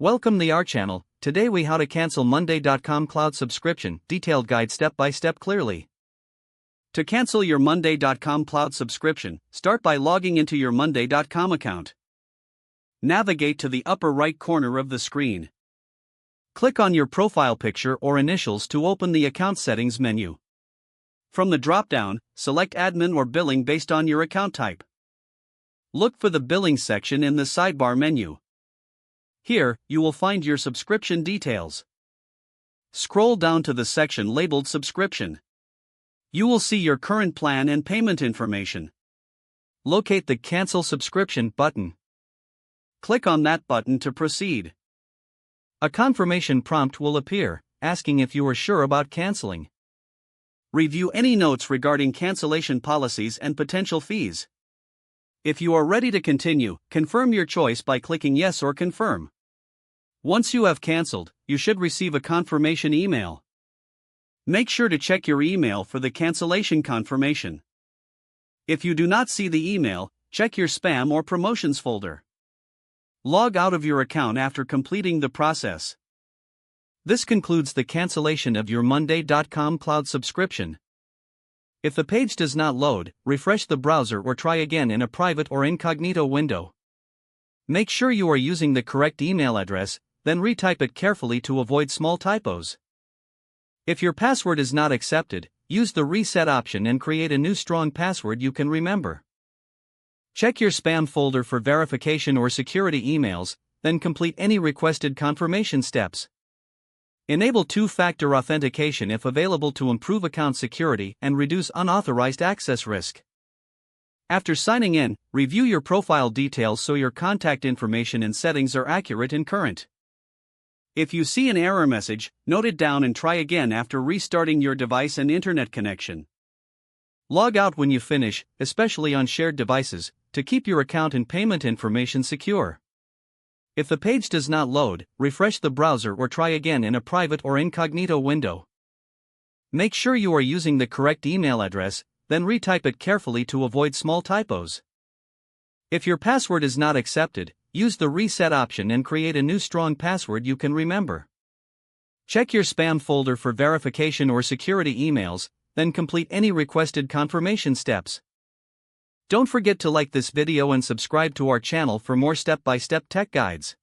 Welcome to our channel. Today we how to cancel Monday.com cloud subscription, detailed guide step by step clearly. To cancel your Monday.com cloud subscription, start by logging into your Monday.com account. Navigate to the upper right corner of the screen. Click on your profile picture or initials to open the account settings menu. From the drop-down, select admin or billing based on your account type. Look for the billing section in the sidebar menu. Here, you will find your subscription details. Scroll down to the section labeled Subscription. You will see your current plan and payment information. Locate the Cancel Subscription button. Click on that button to proceed. A confirmation prompt will appear, asking if you are sure about canceling. Review any notes regarding cancellation policies and potential fees. If you are ready to continue, confirm your choice by clicking Yes or Confirm. Once you have canceled, you should receive a confirmation email. Make sure to check your email for the cancellation confirmation. If you do not see the email, check your spam or promotions folder. Log out of your account after completing the process. This concludes the cancellation of your Monday.com cloud subscription. If the page does not load, refresh the browser or try again in a private or incognito window. Make sure you are using the correct email address, then retype it carefully to avoid small typos. If your password is not accepted, use the reset option and create a new strong password you can remember. Check your spam folder for verification or security emails, then complete any requested confirmation steps. Enable two-factor authentication if available to improve account security and reduce unauthorized access risk. After signing in, review your profile details so your contact information and settings are accurate and current. If you see an error message, note it down and try again after restarting your device and internet connection. Log out when you finish, especially on shared devices, to keep your account and payment information secure. If the page does not load, refresh the browser or try again in a private or incognito window. Make sure you are using the correct email address, then retype it carefully to avoid small typos. If your password is not accepted, use the reset option and create a new strong password you can remember. Check your spam folder for verification or security emails, then complete any requested confirmation steps. Don't forget to like this video and subscribe to our channel for more step-by-step tech guides.